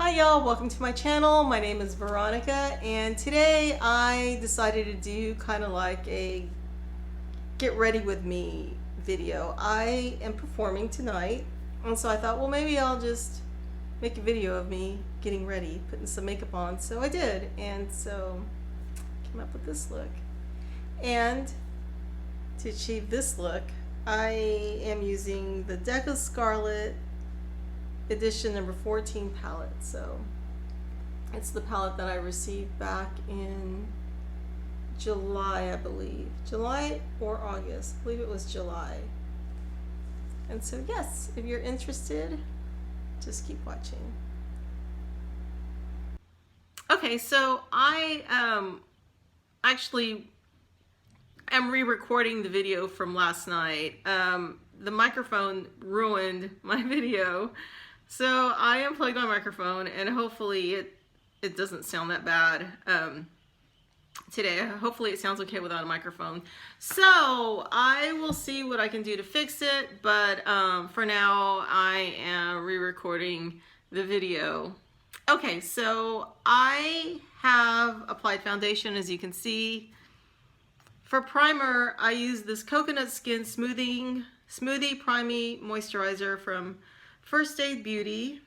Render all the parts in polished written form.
Hi y'all, welcome to my channel. My name is Veronica and today I decided to do kind of like a get ready with me video. I am performing tonight and so I thought, well, maybe I'll just make a video of me getting ready, putting some makeup on. So I did, and so came up with this look. And to achieve this look, I am using the Scarlet edition number 14 palette. So it's the palette that I received back in July, I believe. July or August. I believe it was July. And so yes, if you're interested, just keep watching. Okay, so I actually am re-recording the video from last night. The microphone ruined my video. So I unplugged my microphone and hopefully it doesn't sound that bad today. Hopefully it sounds okay without a microphone. So I will see what I can do to fix it, but for now I am re-recording the video. Okay, so I have applied foundation, as you can see. For primer, I use this Coconut Skin Smoothie Primey Moisturizer from First Aid Beauty,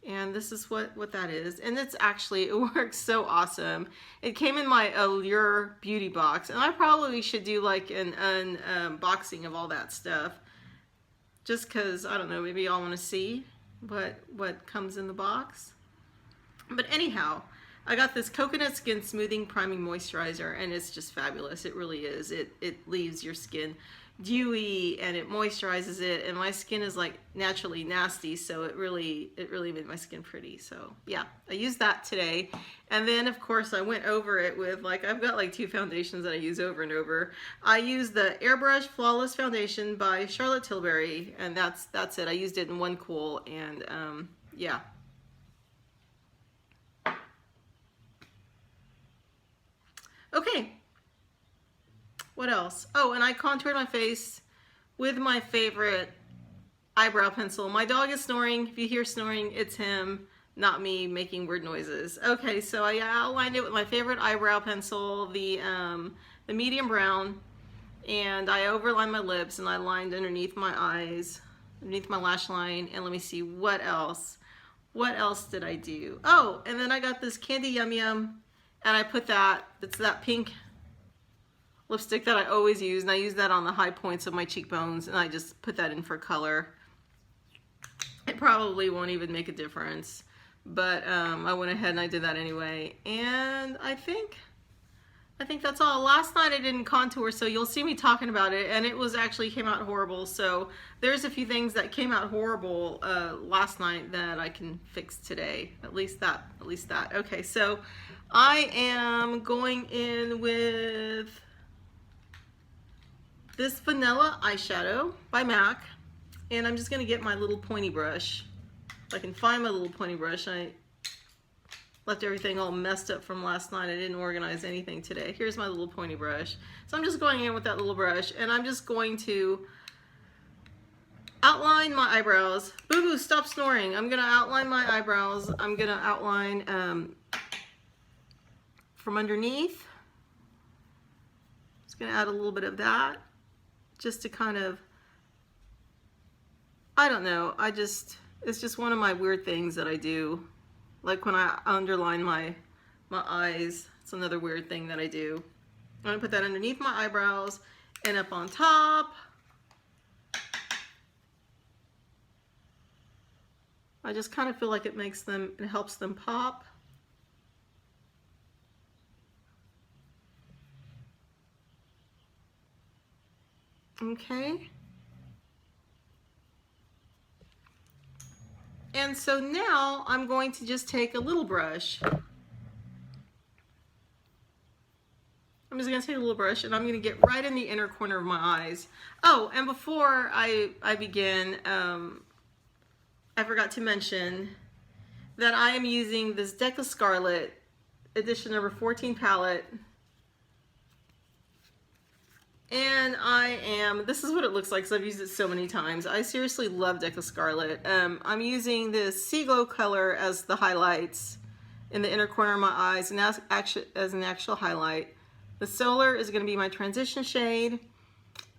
and this is what that is. And it's actually, it works so awesome. It came in my Allure beauty box, and I probably should do like an unboxing of all that stuff, just because, I don't know, maybe y'all want to see what comes in the box. But anyhow, I got this Coconut Skin Smoothing Priming Moisturizer, and it's just fabulous. It really is. It leaves your skin dewy and it moisturizes it, and my skin is like naturally nasty, so it really made my skin pretty. So yeah, I used that today. And then of course I went over it with, like, I've got like 2 foundations that I use over and over. I used the Airbrush Flawless Foundation by Charlotte Tilbury, and that's it. I used it in one cool, and yeah. Okay, what else? Oh, and I contoured my face with my favorite eyebrow pencil. My dog is snoring. If you hear snoring, it's him, not me making weird noises. Okay, so I outlined it with my favorite eyebrow pencil, the medium brown, and I overlined my lips, and I lined underneath my eyes, underneath my lash line, and let me see, what else? What else did I do? Oh, and then I got this Candy Yum Yum, and I put it's that pink lipstick that I always use, and I use that on the high points of my cheekbones, and I just put that in for color. It probably won't even make a difference, but I went ahead and I did that anyway. And I think that's all. Last night I didn't contour, so you'll see me talking about it, and it was actually came out horrible. So there's a few things that came out horrible last night that I can fix today. At least that. Okay, so I am going in with this Vanilla Eyeshadow by MAC, and I'm just going to get my little pointy brush. If I can find my little pointy brush. I left everything all messed up from last night. I didn't organize anything today. Here's my little pointy brush. So I'm just going in with that little brush, and I'm just going to outline my eyebrows. Boo Boo, stop snoring. I'm going to outline my eyebrows. I'm going to outline from underneath. Just going to add a little bit of that, just to kind of, I don't know, it's just one of my weird things that I do. Like when I underline my eyes, it's another weird thing that I do. I'm gonna put that underneath my eyebrows and up on top. I just kind of feel like it helps them pop. Okay. And so now I'm going to just take a little brush. I'm just going to take a little brush, and I'm going to get right in the inner corner of my eyes. Oh, and before I begin, I forgot to mention that I am using this Scarlet edition number 14 palette And this is what it looks like because I've used it so many times. I seriously love Deca Scarlet. I'm using this Sea Glow color as the highlights in the inner corner of my eyes, and as an actual highlight. The Solar is going to be my transition shade.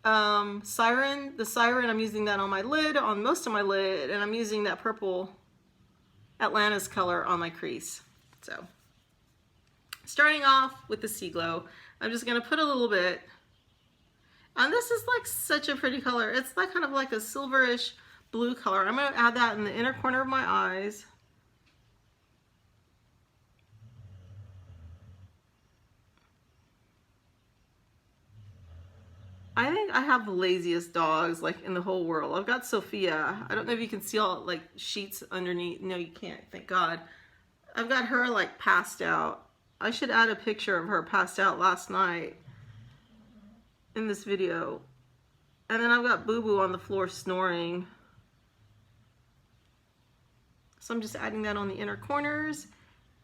The Siren, I'm using that on my lid, on most of my lid, and I'm using that purple Atlantis color on my crease. So, starting off with the Sea Glow, I'm just going to put a little bit. And this is like such a pretty color. It's like kind of like a silverish blue color. I'm going to add that in the inner corner of my eyes. I think I have the laziest dogs like in the whole world. I've got Sophia. I don't know if you can see all like sheets underneath. No, you can't. Thank God. I've got her like passed out. I should add a picture of her passed out last night in this video. And then I've got Boo Boo on the floor snoring. So I'm just adding that on the inner corners.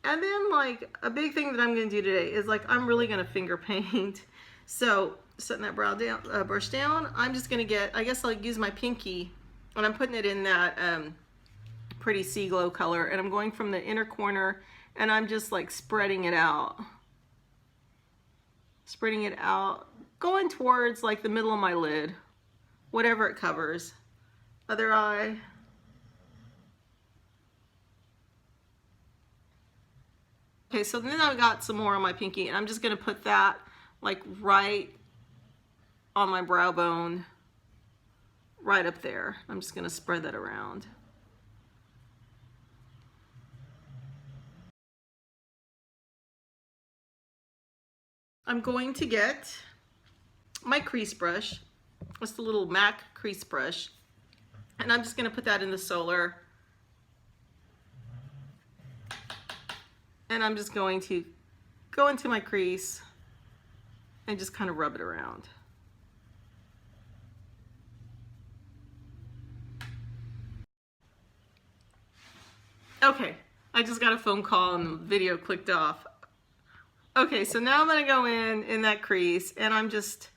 And then like a big thing that I'm going to do today is like I'm really going to finger paint. So setting that brow down, brush down, I'm just going to get, I guess I'll use my pinky and I'm putting it in that pretty Sea Glow color, and I'm going from the inner corner and I'm just like spreading it out. Spreading it out, going towards like the middle of my lid, whatever it covers. Other eye. Okay, so then I've got some more on my pinky, and I'm just going to put that like right on my brow bone, right up there. I'm just going to spread that around. I'm going to get my crease brush, just a little MAC crease brush, and I'm just going to put that in the Solar. And I'm just going to go into my crease and just kind of rub it around. Okay, I just got a phone call and the video clicked off. Okay, so now I'm going to go in that crease, and I'm just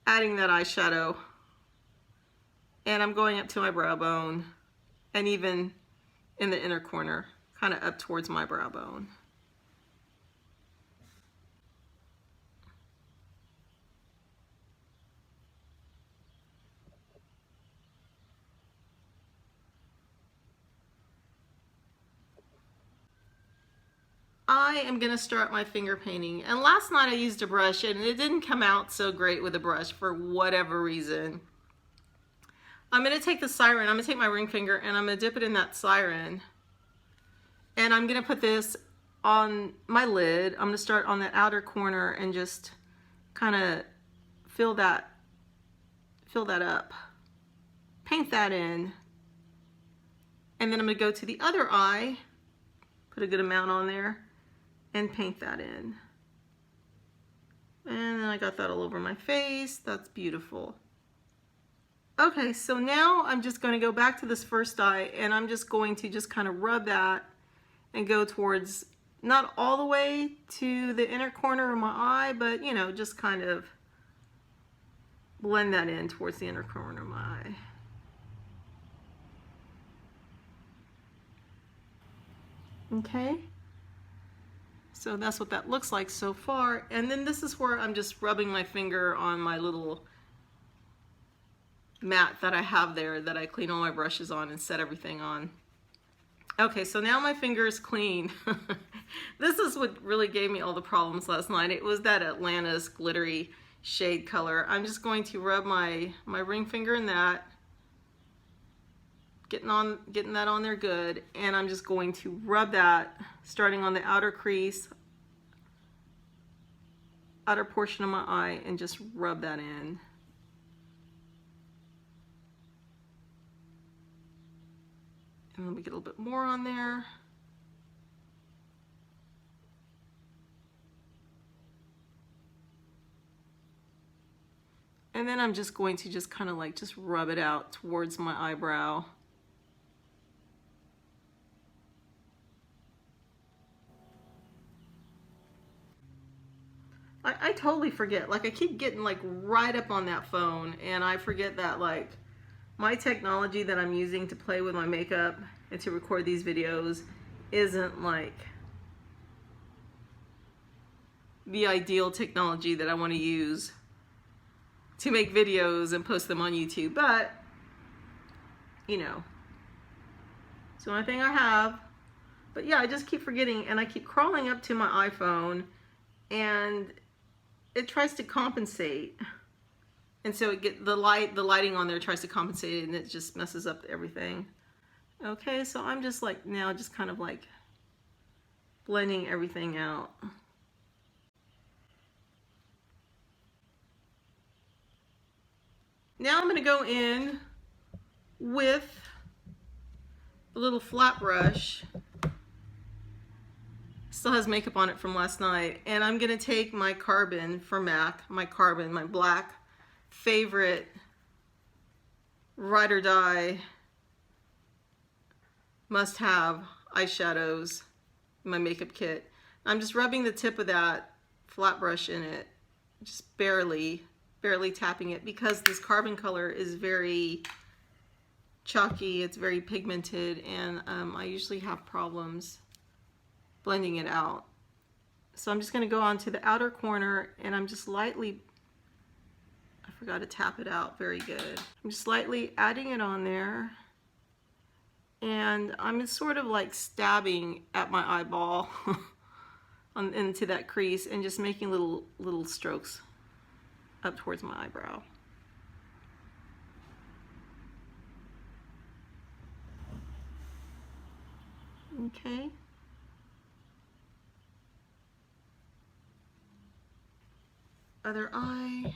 adding that eyeshadow. And I'm going up to my brow bone, and even in the inner corner, kind of up towards my brow bone. I am going to start my finger painting. And last night I used a brush and it didn't come out so great with a brush for whatever reason. I'm going to take the Siren, I'm going to take my ring finger and I'm going to dip it in that Siren. And I'm going to put this on my lid. I'm going to start on the outer corner and just kind of fill that up. Paint that in. And then I'm going to go to the other eye, put a good amount on there, and paint that in. And then I got that all over my face. That's beautiful. Okay, so now I'm just going to go back to this first eye, and I'm just going to just kind of rub that and go towards, not all the way to the inner corner of my eye, but you know, just kind of blend that in towards the inner corner of my eye. Okay, so that's what that looks like so far. And then this is where I'm just rubbing my finger on my little mat that I have there that I clean all my brushes on and set everything on. Okay, so now my finger is clean. This is what really gave me all the problems last night. It was that Atlantis glittery shade color. I'm just going to rub my ring finger in that, getting that on there good, and I'm just going to rub that starting on the outer crease, outer portion of my eye, and just rub that in. And then we get a little bit more on there. And then I'm just going to just kind of like just rub it out towards my eyebrow. I totally forget. Like I keep getting like right up on that phone and I forget that like my technology that I'm using to play with my makeup and to record these videos isn't like the ideal technology that I want to use to make videos and post them on YouTube. But, you know, it's the only thing I have. But yeah, I just keep forgetting and I keep crawling up to my iPhone and it tries to compensate. And so it get the lighting on there tries to compensate and it just messes up everything. Okay, so I'm just like now just kind of like blending everything out. Now I'm going to go in with a little flat brush. Still has makeup on it from last night. And I'm going to take my Carbon for MAC, my black favorite ride or die must have eyeshadows in my makeup kit. I'm just rubbing the tip of that flat brush in it, just barely tapping it because this Carbon color is very chalky, it's very pigmented, and I usually have problems blending it out. So I'm just going to go on to the outer corner and I'm just lightly, I forgot to tap it out, very good. I'm just lightly adding it on there and I'm sort of like stabbing at my eyeball into that crease and just making little strokes up towards my eyebrow. Okay. Other eye.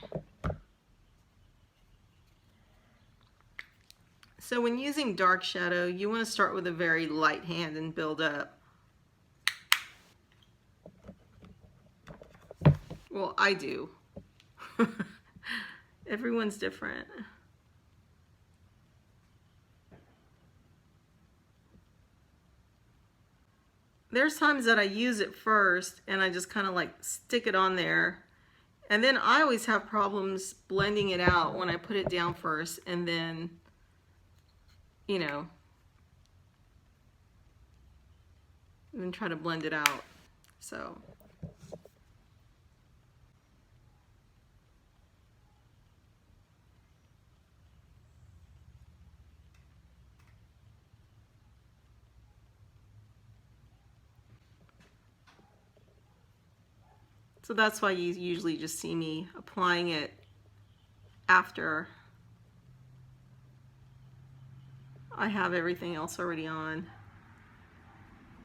So when using dark shadow, you want to start with a very light hand and build up. Well, I do. Everyone's different. There's times that I use it first and I just kind of like stick it on there. And then I always have problems blending it out when I put it down first and then, you know, and then try to blend it out. So. So that's why you usually just see me applying it after I have everything else already on.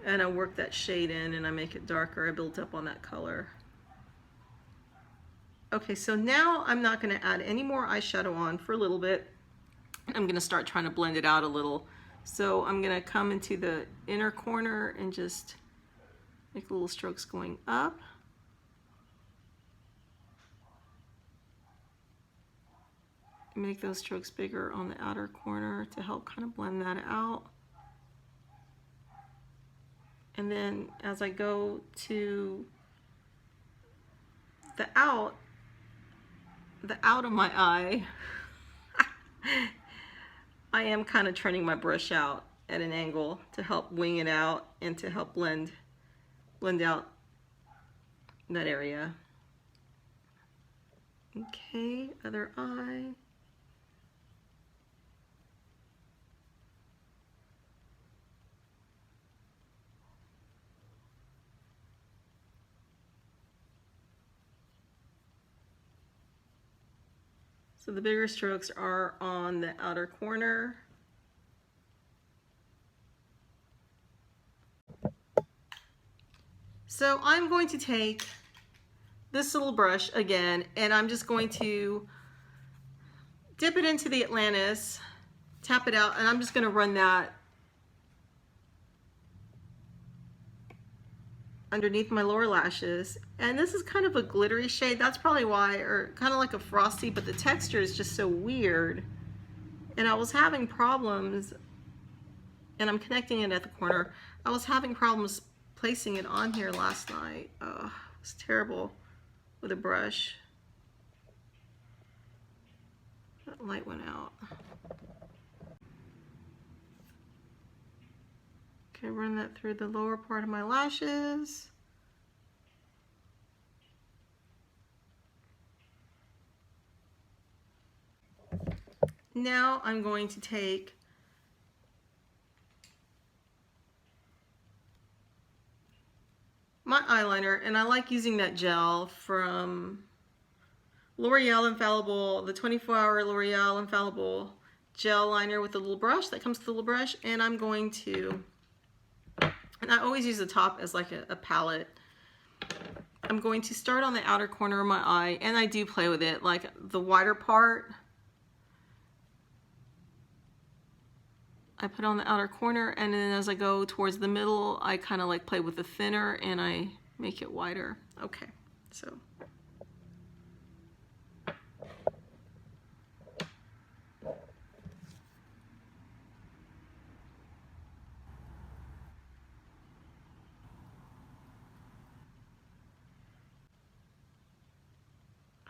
And I work that shade in and I make it darker. I build up on that color. Okay, so now I'm not going to add any more eyeshadow on for a little bit. I'm going to start trying to blend it out a little. So I'm going to come into the inner corner and just make little strokes going up. Make those strokes bigger on the outer corner to help kind of blend that out. And then as I go to the out of my eye, I am kind of turning my brush out at an angle to help wing it out and to help blend out that area. Okay, other eye. So the bigger strokes are on the outer corner. So I'm going to take this little brush again, and I'm just going to dip it into the Atlantis, tap it out, and I'm just going to run that underneath my lower lashes. And this is kind of a glittery shade. That's probably why, or kind of like a frosty, but the texture is just so weird. And I was having problems, and I'm connecting it at the corner. I was having problems placing it on here last night. Oh, it was terrible. with a brush. That light went out. Okay, run that through the lower part of my lashes. Now I'm going to take my eyeliner, and I like using that gel from L'Oreal Infallible, the 24-hour L'Oreal Infallible gel liner with a little brush that comes with a little brush. And I'm going to, and I always use the top as like a palette. I'm going to start on the outer corner of my eye, and I do play with it, like the wider part I put on the outer corner, and then as I go towards the middle, I kind of like play with the thinner and I make it wider. Okay, so.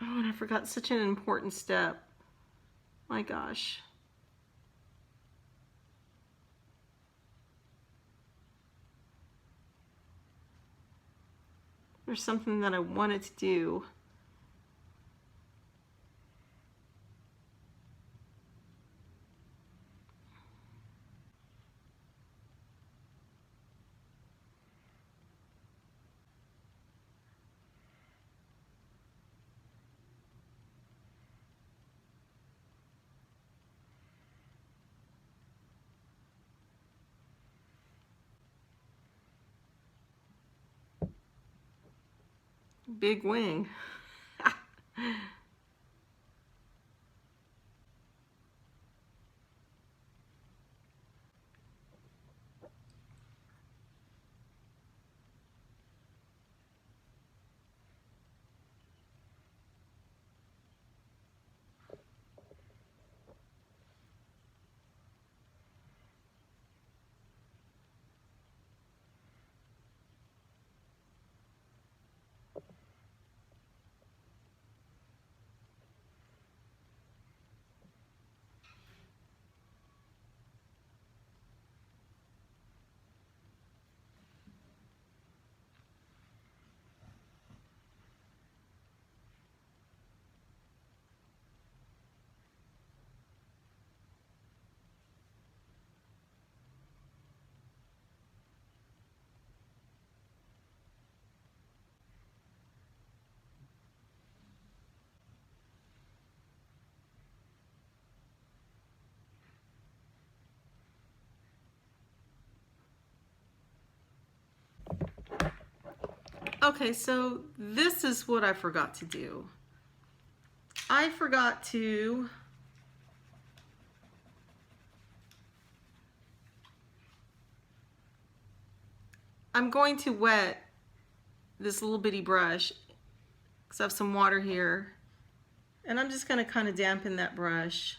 Oh, and I forgot such an important step. My gosh. There's something that I wanted to do. Big wing. Okay, so this is what I forgot to do. I forgot to I'm going to wet this little bitty brush because I have some water here, and I'm just going to kind of dampen that brush.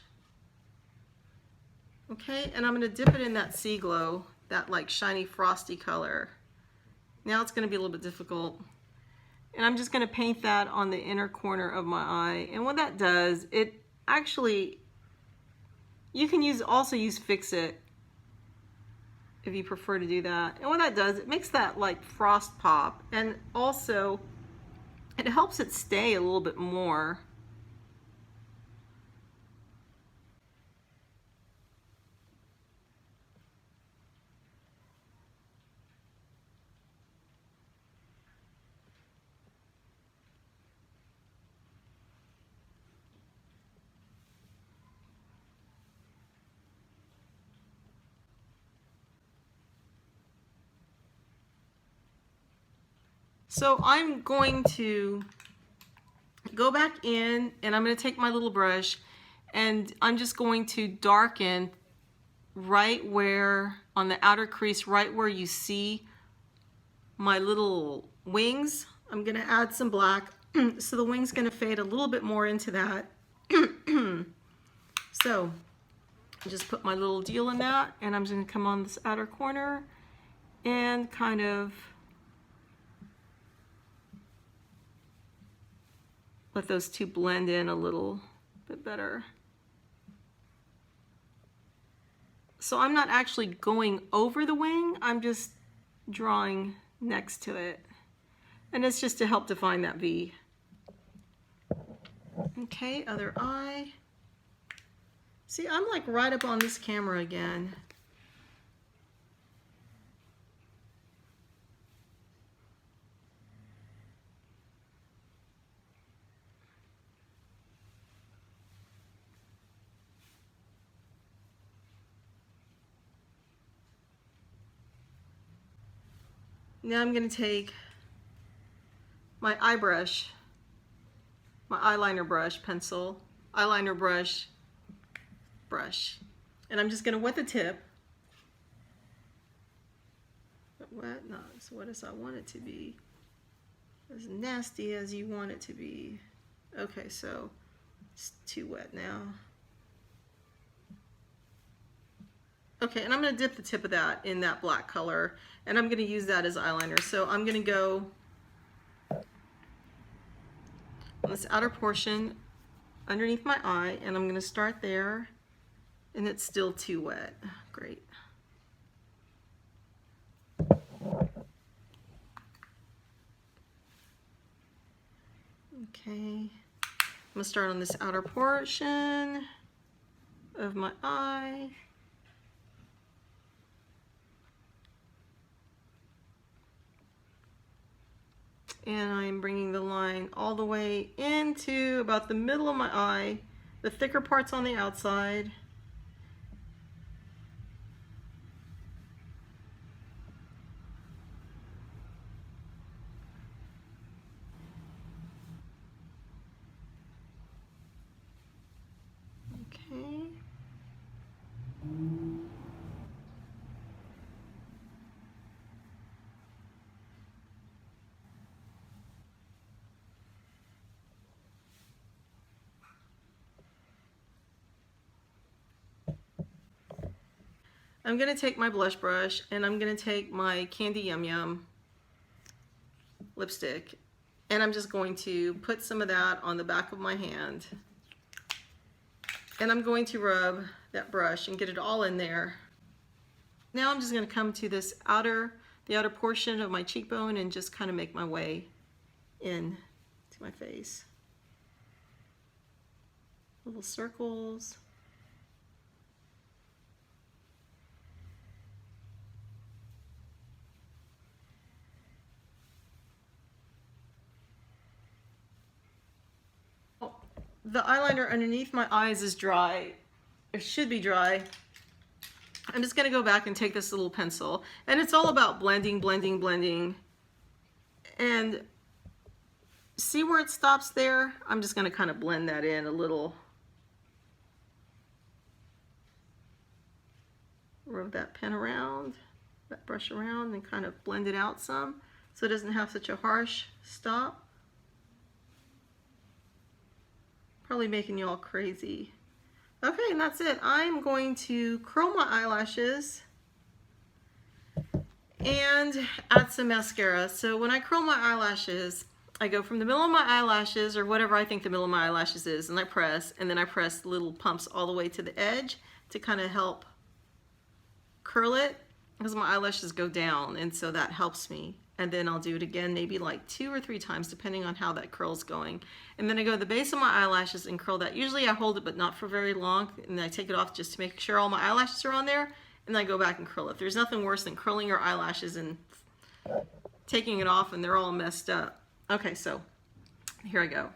Okay, and I'm going to dip it in that Sea Glow, that like shiny frosty color. Now it's going to be a little bit difficult. And I'm just going to paint that on the inner corner of my eye. And what that does, it actually, you can also use Fix It if you prefer to do that. And what that does, it makes that like frost pop, and also it helps it stay a little bit more. So I'm going to go back in, and I'm going to take my little brush, and I'm just going to darken right where, on the outer crease, right where you see my little wings. I'm going to add some black, so the wing's going to fade a little bit more into that. So just put my little deal in that, and I'm just going to come on this outer corner and kind of let those two blend in a little bit better. So I'm not actually going over the wing, I'm just drawing next to it. And it's just to help define that V. Okay, other eye. See, I'm like right up on this camera again. Now I'm going to take my eye brush, my eyeliner brush, pencil, eyeliner brush, and I'm just going to wet the tip. Wet, not as wet as I want it to be, as nasty as you want it to be. Okay, so it's too wet now. Okay, and I'm going to dip the tip of that in that black color, and I'm going to use that as eyeliner. So I'm going to go on this outer portion underneath my eye, and I'm going to start there, and it's still too wet. Great. Okay, I'm going to start on this outer portion of my eye. And I'm bringing the line all the way into about the middle of my eye, the thicker parts on the outside. Okay. I'm going to take my blush brush and I'm going to take my Candy Yum Yum lipstick, and I'm just going to put some of that on the back of my hand, and I'm going to rub that brush and get it all in there. Now I'm just going to come to this the outer portion of my cheekbone and just kind of make my way in to my face. Little circles. The eyeliner underneath my eyes is dry. It should be dry. I'm just going to go back and take this little pencil, and it's all about blending, blending, blending. And see where it stops there? I'm just going to kind of blend that in a little. Rub that pen around, that brush around, and kind of blend it out some so it doesn't have such a harsh stop. Probably making you all crazy. Okay, and that's it. I'm going to curl my eyelashes and add some mascara. So when I curl my eyelashes, I go from the middle of my eyelashes, or whatever I think the middle of my eyelashes is, and I press, and then I press little pumps all the way to the edge to kind of help curl it, because my eyelashes go down, and so that helps me. And then I'll do it again, maybe like 2 or 3 times, depending on how that curl's going. And then I go to the base of my eyelashes and curl that. Usually I hold it, but not for very long, and then I take it off just to make sure all my eyelashes are on there, and then I go back and curl it. There's nothing worse than curling your eyelashes and taking it off and they're all messed up. Okay, so here I go.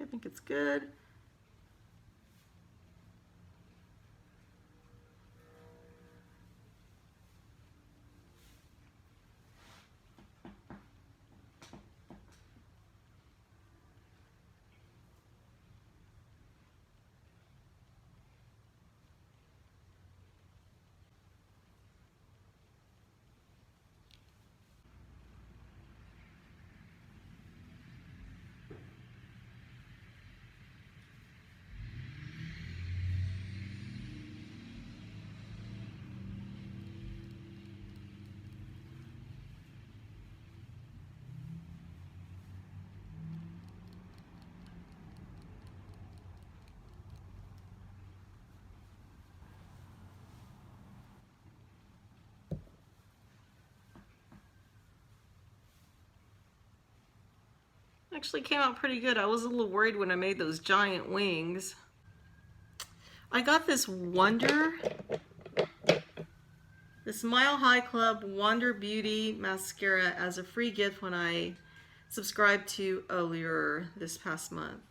I think it's good. Actually came out pretty good. I was a little worried when I made those giant wings. I got this Mile High Club Wonder Beauty mascara as a free gift when I subscribed to Allure this past month.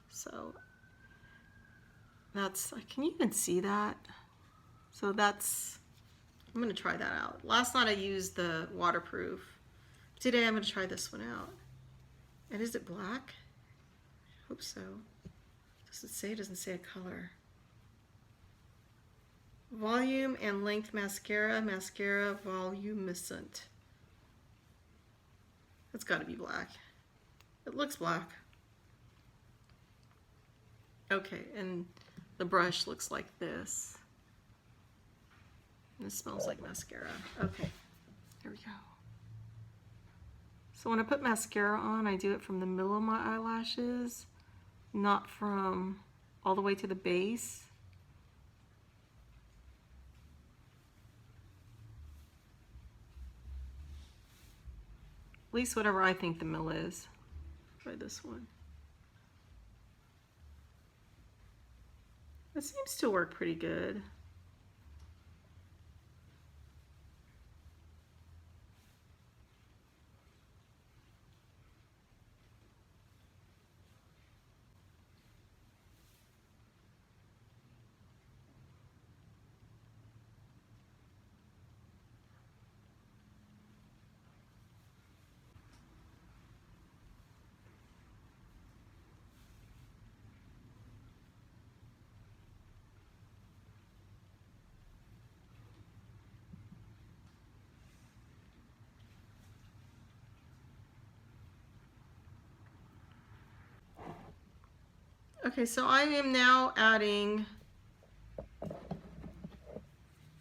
So that's, can you even see that? So that's, I'm gonna try that out. Last night I used the waterproof. Today I'm gonna try this one out. And is it black? I hope so. Does it say? It doesn't say a color. Volume and length mascara, mascara volumescent. It's gotta be black. It looks black. Okay, and the brush looks like this. And it smells like mascara. Okay, here we go. So when I put mascara on, I do it from the middle of my eyelashes, not from all the way to the base. At least whatever I think the middle is. Try this one. It seems to work pretty good. Okay, so I am now adding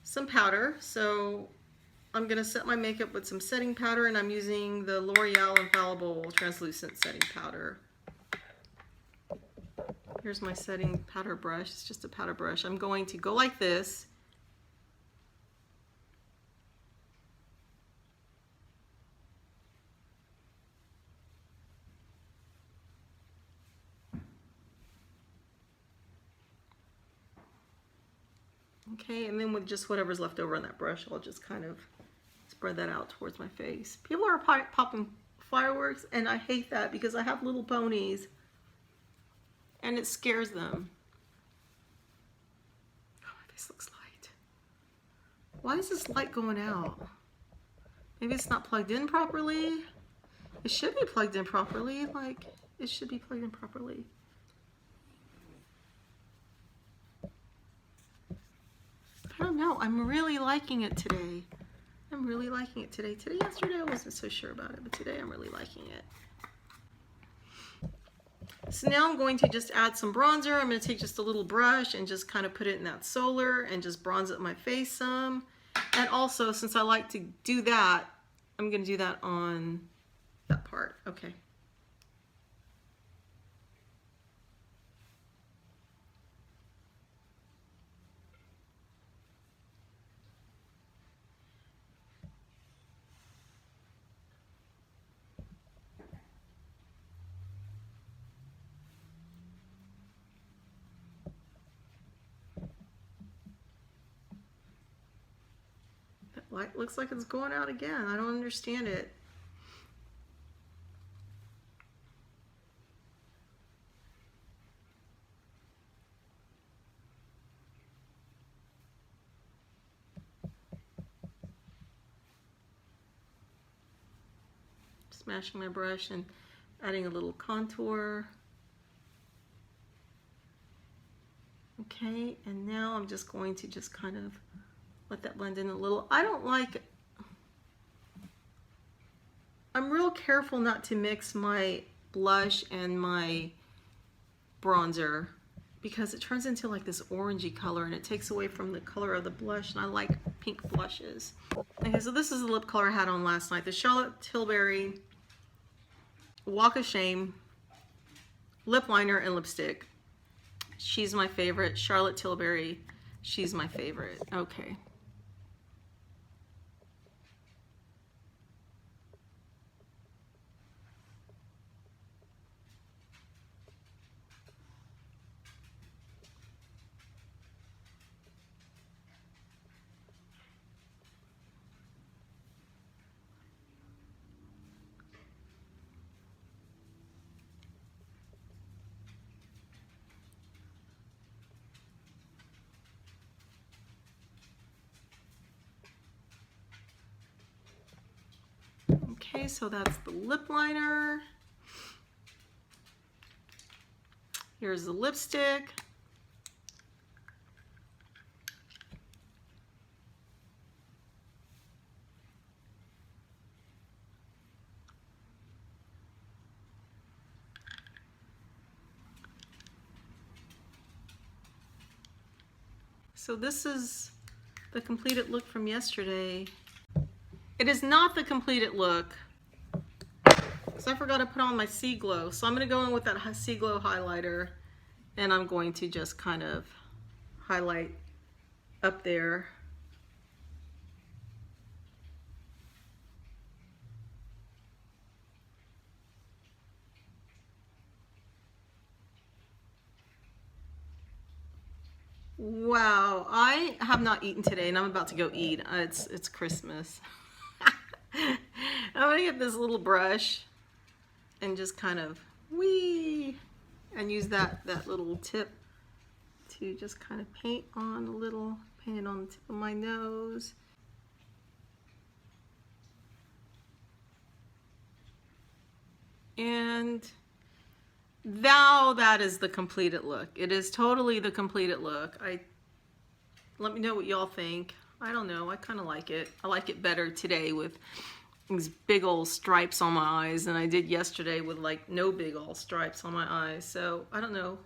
some powder. So I'm gonna set my makeup with some setting powder, and I'm using the L'Oreal Infallible Translucent Setting Powder. Here's my setting powder brush. It's just a powder brush. I'm going to go like this. Okay, and then with just whatever's left over on that brush, I'll just kind of spread that out towards my face. People are popping fireworks, and I hate that because I have little ponies, and it scares them. Oh, my face looks light. Why is this light going out? Maybe it's not plugged in properly. It should be plugged in properly. Like, it should be plugged in properly. I don't know. I'm really liking it today. I'm really liking it today. Yesterday I wasn't so sure about it, but today I'm really liking it. So now I'm going to just add some bronzer. I'm going to take just a little brush and just kind of put it in that solar and just bronze up my face some. And also, since I like to do that, I'm going to do that on that part. Okay. Light looks like it's going out again. I don't understand it. Smashing my brush and adding a little contour. Okay, and now I'm just going to just kind of let that blend in a little. I'm real careful not to mix my blush and my bronzer because it turns into like this orangey color and it takes away from the color of the blush, and I like pink blushes. Okay, so this is the lip color I had on last night. The Charlotte Tilbury Walk of Shame lip liner and lipstick. She's my favorite. Charlotte Tilbury, she's my favorite. Okay. Okay, so that's the lip liner. Here's the lipstick. So this is the completed look from yesterday. It is not the completed look, because I forgot to put on my Sea Glow. So I'm going to go in with that Sea Glow highlighter, and I'm going to just kind of highlight up there. Wow, I have not eaten today, and I'm about to go eat. It's Christmas. I'm gonna get this little brush and just kind of and use that little tip to just kind of paint on paint on the tip of my nose. And now that is the completed look. It is totally the completed look. Let me know what y'all think. I don't know, I kind of like it. I like it better today with these big old stripes on my eyes than I did yesterday with like no big old stripes on my eyes. So I don't know.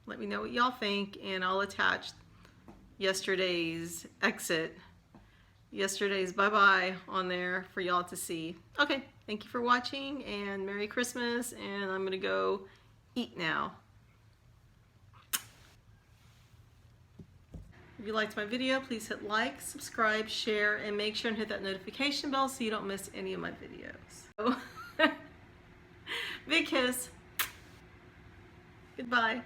Let me know what y'all think, and I'll attach yesterday's exit, yesterday's bye-bye on there for y'all to see. Okay, thank you for watching, and Merry Christmas, and I'm gonna go eat now. If you liked my video, please hit like, subscribe, share, and make sure and hit that notification bell so you don't miss any of my videos. Big kiss. Goodbye.